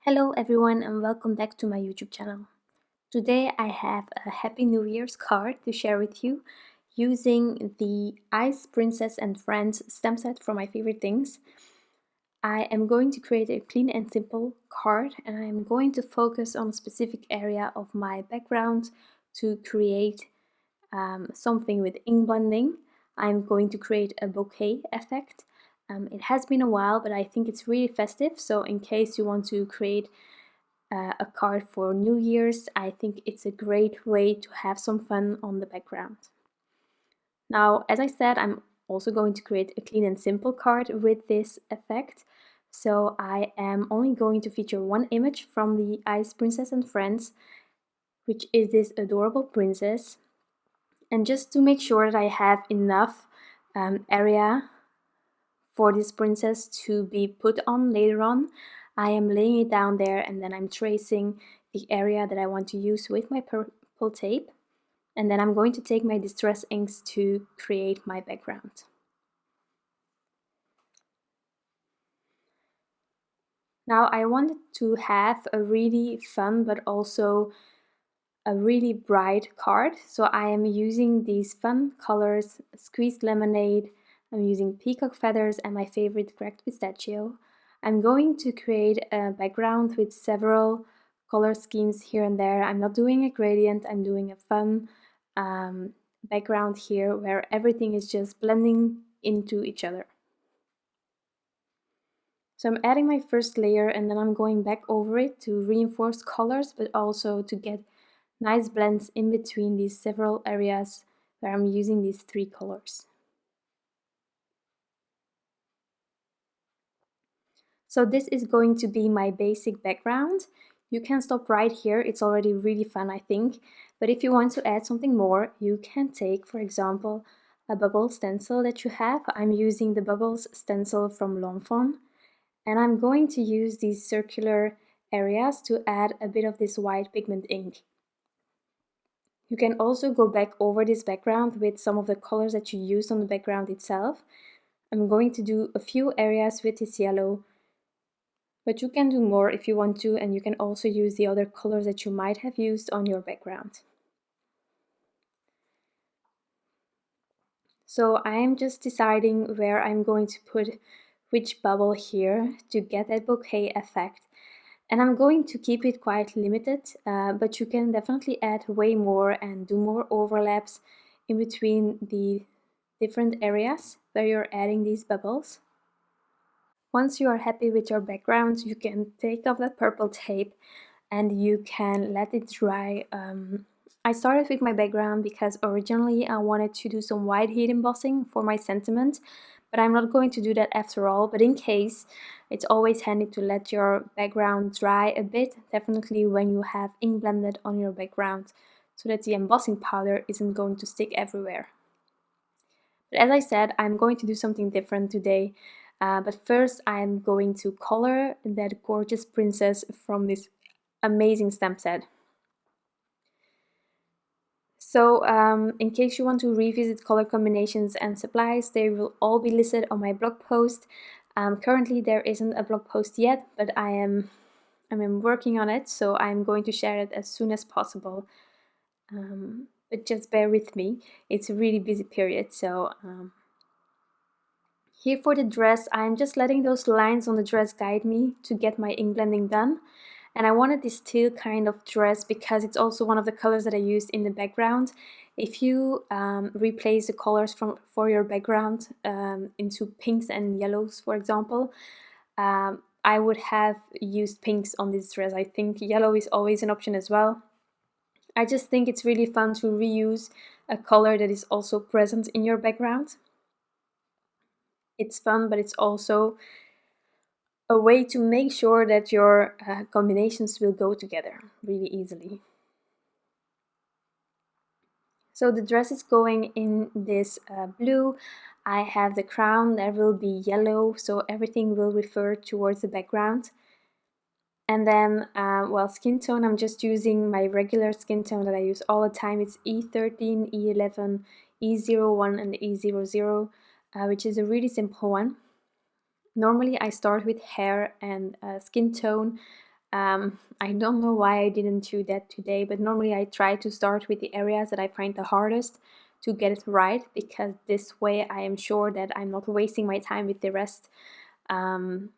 Hello everyone and welcome back to my YouTube channel. Today I have a Happy New Year's card to share with you using the Ice Princess and Friends stamp set from My Favorite Things. I am going to create a clean and simple card and I am going to focus on a specific area of my background to create something with ink blending. I'm going to create a bouquet effect. It has been a while, but I think it's really festive, so in case you want to create a card for New Year's, I think it's a great way to have some fun on the background. Now, as I said, I'm also going to create a clean and simple card with this effect. So I am only going to feature one image from the Ice Princess and Friends, which is this adorable princess. And just to make sure that I have enough area for this princess to be put on later on, I am laying it down there and then I'm tracing the area that I want to use with my purple tape. And then I'm going to take my distress inks to create my background. Now I wanted to have a really fun but also a really bright card, so I am using these fun colors: Squeezed Lemonade, I'm using Peacock Feathers, and my favorite Cracked Pistachio. I'm going to create a background with several color schemes here and there. I'm not doing a gradient, I'm doing a fun background here where everything is just blending into each other. So I'm adding my first layer and then I'm going back over it to reinforce colors, but also to get nice blends in between these several areas where I'm using these three colors. So this is going to be my basic background. You can stop right here, it's already really fun, I think. But if you want to add something more, you can take, for example, a bubble stencil that you have. I'm using the Bubbles stencil from Fawn. And I'm going to use these circular areas to add a bit of this white pigment ink. You can also go back over this background with some of the colors that you used on the background itself. I'm going to do a few areas with this yellow, but you can do more if you want to, and you can also use the other colors that you might have used on your background. So I'm just deciding where I'm going to put which bubble here to get that bouquet effect. And I'm going to keep it quite limited, but you can definitely add way more and do more overlaps in between the different areas where you're adding these bubbles. Once you are happy with your background, you can take off that purple tape and you can let it dry. I started with my background because originally I wanted to do some white heat embossing for my sentiment, but I'm not going to do that after all. But in case, it's always handy to let your background dry a bit, definitely when you have ink blended on your background, so that the embossing powder isn't going to stick everywhere. But as I said, I'm going to do something different today. But first I'm going to color that gorgeous princess from this amazing stamp set. So in case you want to revisit color combinations and supplies, they will all be listed on my blog post. Currently there isn't a blog post yet, but I'm working on it, so I'm going to share it as soon as possible. But just bear with me, it's a really busy period, so here for the dress, I'm just letting those lines on the dress guide me to get my ink blending done. And I wanted this teal kind of dress because it's also one of the colors that I used in the background. If you replace the colors for your background into pinks and yellows, for example, I would have used pinks on this dress. I think yellow is always an option as well. I just think it's really fun to reuse a color that is also present in your background. It's fun, but it's also a way to make sure that your combinations will go together really easily. So the dress is going in this blue. I have the crown that will be yellow, so everything will refer towards the background. And then, well, skin tone, I'm just using my regular skin tone that I use all the time. It's E13, E11, E01 and E00, which is a really simple one. Normally I start with hair and skin tone, I don't know why I didn't do that today, but normally I try to start with the areas that I find the hardest to get it right, because this way I am sure that I'm not wasting my time with the rest, and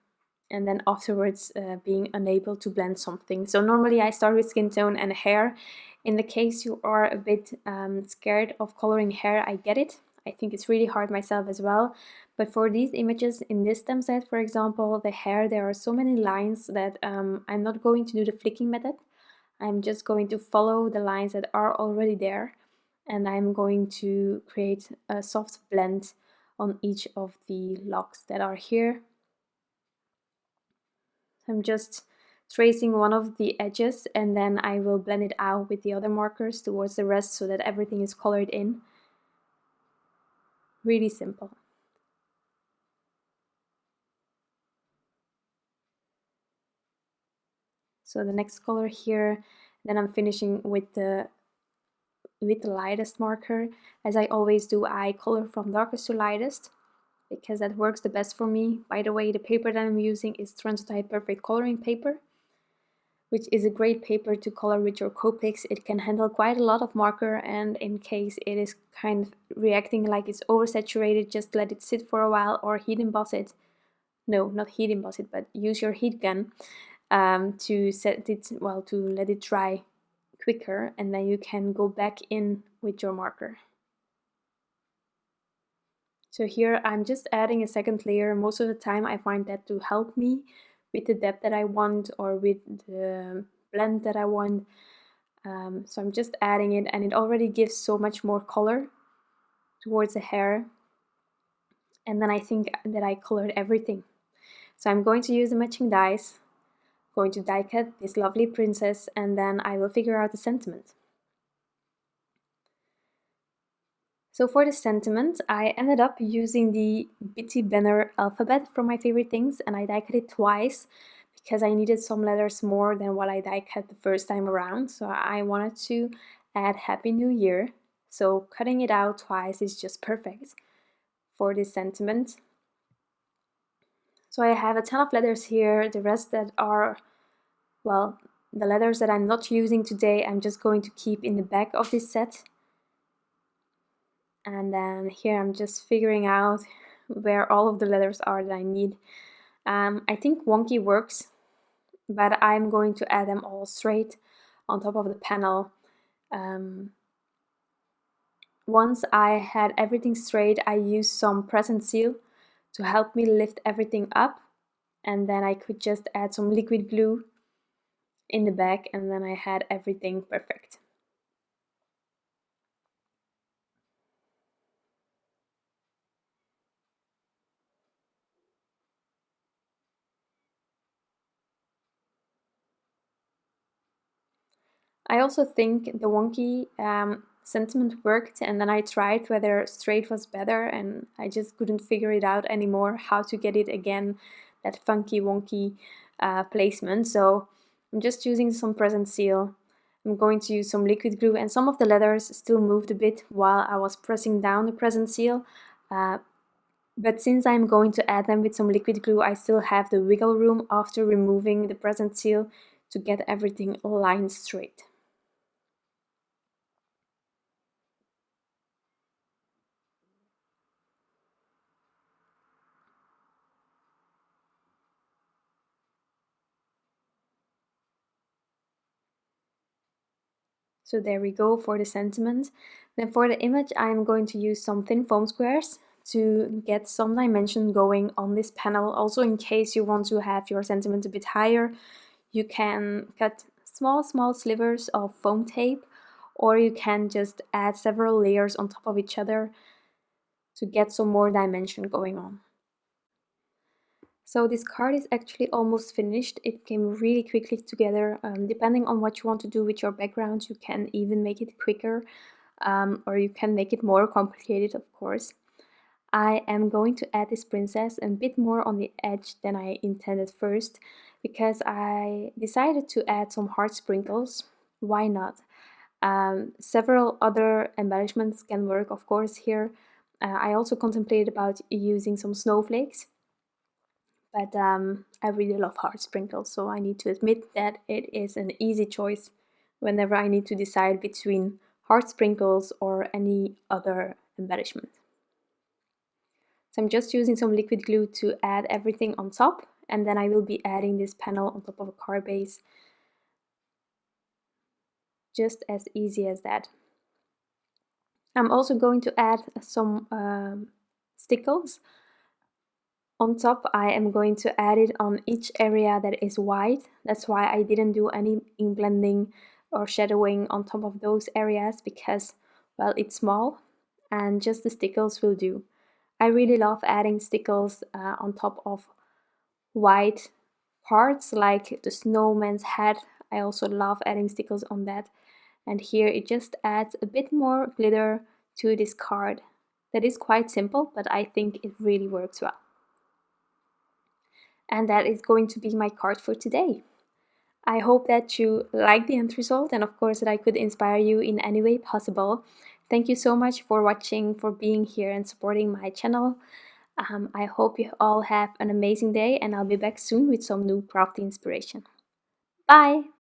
then afterwards being unable to blend something. So normally I start with skin tone and hair. In the case you are a bit scared of coloring hair, I get it. I think it's really hard myself as well. But for these images in this stem set, for example, the hair, there are so many lines that I'm not going to do the flicking method. I'm just going to follow the lines that are already there, and I'm going to create a soft blend on each of the locks that are here. I'm just tracing one of the edges, and then I will blend it out with the other markers towards the rest so that everything is colored in. Really simple. So the next color here, then I'm finishing with the lightest marker. As I always do, I color from darkest to lightest because that works the best for me. By the way, the paper that I'm using is Transotype Perfect Coloring Paper, which is a great paper to color with your Copics. It can handle quite a lot of marker, and in case it is kind of reacting like it's oversaturated, just let it sit for a while or heat emboss it. No, not heat emboss it, but use your heat gun to set it, well, to let it dry quicker, and then you can go back in with your marker. So here I'm just adding a second layer. Most of the time I find that to help me with the depth that I want or with the blend that I want. So I'm just adding it, and it already gives so much more color towards the hair. And then I think that I colored everything. So I'm going to use the matching dies, going to die cut this lovely princess, and then I will figure out the sentiment. So for the sentiment, I ended up using the Bitty Banner alphabet from My Favorite Things, and I die cut it twice because I needed some letters more than what I die cut the first time around. So I wanted to add Happy New Year. So cutting it out twice is just perfect for this sentiment. So I have a ton of letters here. The rest that are, well, the letters that I'm not using today, I'm just going to keep in the back of this set. And then here I'm just figuring out where all of the letters are that I need. I think wonky works, but I'm going to add them all straight on top of the panel. Once I had everything straight, I used some present seal to help me lift everything up, and then I could just add some liquid glue in the back, and then I had everything perfect. I also think the wonky sentiment worked, and then I tried whether straight was better, and I just couldn't figure it out anymore how to get it again, that funky wonky placement. So I'm just using some present seal. I'm going to use some liquid glue, and some of the letters still moved a bit while I was pressing down the present seal. But since I'm going to add them with some liquid glue, I still have the wiggle room after removing the present seal to get everything lined straight. So there we go for the sentiment. Then for the image, I'm going to use some thin foam squares to get some dimension going on this panel. Also, in case you want to have your sentiment a bit higher, you can cut small slivers of foam tape, or you can just add several layers on top of each other to get some more dimension going on. So this card is actually almost finished. It came really quickly together. Depending on what you want to do with your background, you can even make it quicker, or you can make it more complicated, of course. I am going to add this princess a bit more on the edge than I intended first, because I decided to add some heart sprinkles. Why not? Several other embellishments can work, of course, here. I also contemplated about using some snowflakes, but I really love heart sprinkles, so I need to admit that it is an easy choice whenever I need to decide between heart sprinkles or any other embellishment. So I'm just using some liquid glue to add everything on top, and then I will be adding this panel on top of a card base. Just as easy as that. I'm also going to add some Stickles. On top, I am going to add it on each area that is white. That's why I didn't do any ink blending or shadowing on top of those areas, because, well, it's small and just the Stickles will do. I really love adding Stickles on top of white parts like the snowman's head. I also love adding Stickles on that. And here it just adds a bit more glitter to this card. That is quite simple, but I think it really works well. And that is going to be my card for today. I hope that you like the end result, and of course that I could inspire you in any way possible. Thank you so much for watching, for being here and supporting my channel. I hope you all have an amazing day, and I'll be back soon with some new crafty inspiration. Bye!